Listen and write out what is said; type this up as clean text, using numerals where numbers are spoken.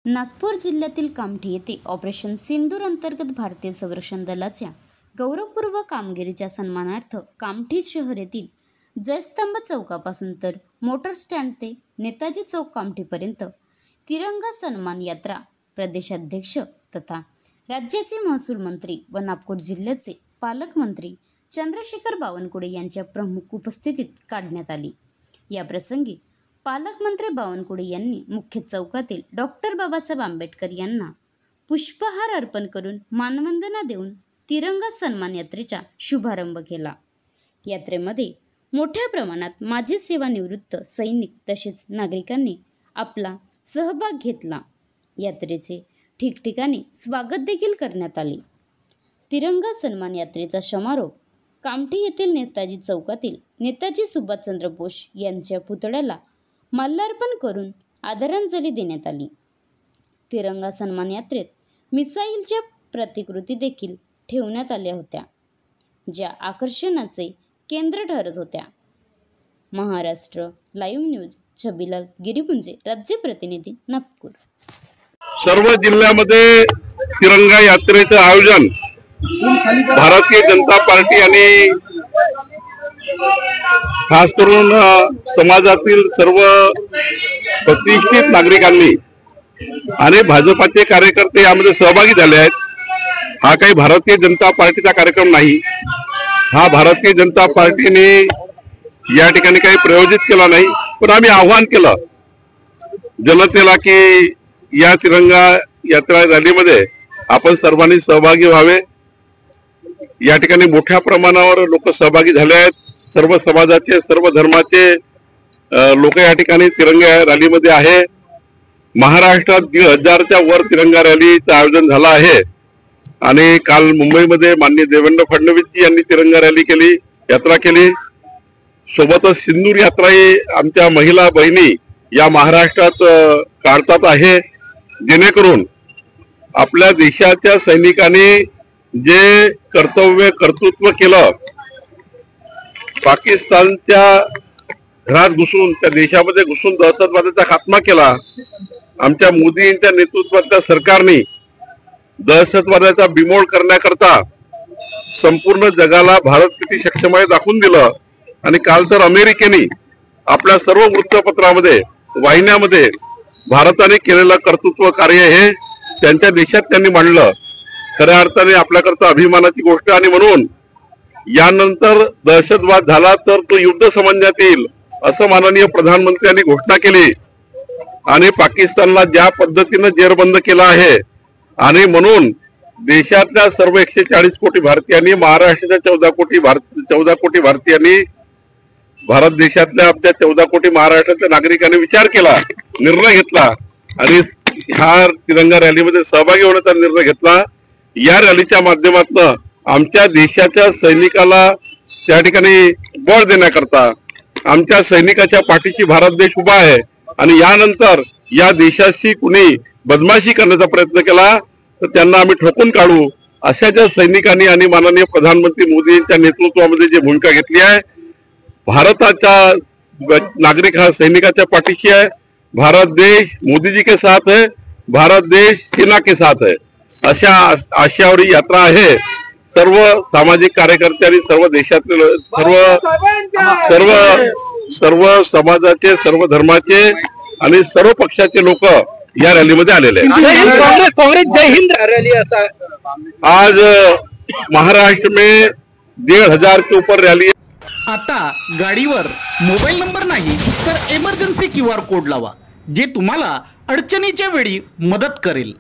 नागपूर जिल्ह्यातील कामठी येथे ऑपरेशन सिंदूर अंतर्गत भारतीय संरक्षण दलाच्या गौरवपूर्व कामगिरीच्या सन्मानार्थ कामठी शहर येथील जयस्तंभ चौकापासून तर मोटर स्टँड ते नेताजी चौक कामठीपर्यंत तिरंगा सन्मान यात्रा प्रदेशाध्यक्ष तथा राज्याचे महसूल मंत्री व नागपूर जिल्ह्याचे पालकमंत्री चंद्रशेखर बावनकुळे यांच्या प्रमुख उपस्थितीत काढण्यात आली। या प्रसंगी पालकमंत्री बावनकुळे यांनी मुख्य चौकातील डॉक्टर बाबासाहेब आंबेडकर यांना पुष्पहार अर्पण करून मानवंदना देऊन तिरंगा सन्मान यात्रेचा शुभारंभ केला। यात्रेमध्ये मोठ्या प्रमाणात माजी सेवानिवृत्त सैनिक तसेच नागरिकांनी आपला सहभाग घेतला। यात्रेचे ठिकठिकाणी स्वागत देखील करण्यात आले। तिरंगा सन्मान यात्रेचा समारोप कामठी येथील नेताजी चौकातील नेताजी सुभाषचंद्र बोस यांच्या पुतळ्याला माल्यार्पण करून आदरांजली देण्यात आली। तिरंगा सन्मान यात्रेत मिसाईलच्या प्रतिकृती देखील ठेवण्यात आल्या होत्या, ज्या आकर्षणाचे केंद्र ठरत होत्या। महाराष्ट्र लाईव्ह न्यूज छबिलाल गिरीपुंजे, राज्य प्रतिनिधी नागपूर। सर्व जिल्ह्यामध्ये तिरंगा यात्रेचं आयोजन भारतीय जनता पार्टी आणि खास करून समाजातील सर्व प्रतिष्ठित नागरिकांनी आणि भाजपाचे कार्यकर्ते यामध्ये सहभागी झाले आहेत। हा काही भारतीय जनता पार्टीचा कार्यक्रम नाही। हा भारतीय जनता पार्टीने या ठिकाणी काही प्रायोजित केला नाही, पण आम्ही आव्हान केलं जनतेला की या तिरंगा यात्रा रॅलीमध्ये आपण सर्वांनी सहभागी व्हावे। या ठिकाणी मोठ्या प्रमाणावर लोक सहभागी झाले आहेत। सर्व समाजाचे सर्व धर्माचे लोक या ठिकाणी तिरंगा रॅलीमध्ये आहे। महाराष्ट्रात 1000च्या वर तिरंगा रॅलीचं आयोजन झालं आहे आणि काल मुंबईमध्ये माननीय देवेंद्र फडणवीस यांनी तिरंगा रॅली केली, यात्रा केली। सोबतच सिंदूर यात्रा ही आमच्या महिला बहिणी या महाराष्ट्रात काढतात आहे, जेणेकरून आपल्या देशाच्या सैनिकांनी जे कर्तृत्व केलं, पाकिस्तानच्या घरात घुसून त्या देशामध्ये घुसून दहशतवादाचा खात्मा केला, आमच्या मोदी यांच्या नेतृत्वातल्या सरकारने दहशतवादाचा बिमोड करण्याकरता संपूर्ण जगाला भारत किती सक्षम आहे दाखवून दिलं। आणि काल तर अमेरिकेने आपल्या सर्व वृत्तपत्रामध्ये वाहिन्यामध्ये भारताने केलेलं कर्तृत्व कार्य हे त्यांच्या देशात त्यांनी मांडलं। खऱ्या अर्थाने आपल्याकरता अभिमानाची गोष्ट। आणि म्हणून यानंतर दहशतवाद झाला तर तो युद्ध समजण्यात येईल असं माननीय प्रधानमंत्र्यांनी घोषणा केली आणि पाकिस्तानला ज्या पद्धतीने जेरबंद केला आहे आणि म्हणून देशातल्या सर्व 140 कोटी भारतीयांनी, महाराष्ट्राच्या 14 कोटी भारतीयांनी, भारत देशातल्या आपल्या 14 कोटी महाराष्ट्राच्या नागरिकांनी विचार केला, निर्णय घेतला आणि ह्या तिरंगा रॅलीमध्ये सहभागी होण्याचा निर्णय घेतला। या रॅलीच्या माध्यमातून आमच्या देशाच्या सैनिकाला त्या ठिकाणी बळ देण्याकरता आमच्या सैनिकाच्या पाठीशी भारत देश उभा आहे आणि यानंतर या देशाशी कुणी बदमाशी करण्याचा प्रयत्न केला तर त्यांना आम्ही ठोकून काढू अशा ज्या सैनिकांनी आणि माननीय प्रधानमंत्री मोदी यांच्या नेतृत्वामध्ये जी भूमिका घेतली आहे, भारताचा नागरिक हा सैनिकाच्या पाठीशी आहे। भारत देश मोदी जी के साथ है, भारत देश सेना के साथ है, अशा आशयावर ही यात्रा आहे। सर्व सामाजिक कार्यकर्ते आणि सर्व देशातील सर्व समाजाचे, सर्व धर्माचे आणि सर्व पक्षाचे लोक या रॅलीमध्ये आलेले आहेत। कांग्रेस जय हिंद रैली आज महाराष्ट्र में 1500 के ऊपर रैली है। आता गाडीवर मोबाईल नंबर नाही तर इमर्जन्सी QR कोड लावा, जे तुम्हाला अडचणीच्या वेळी मदत करेल।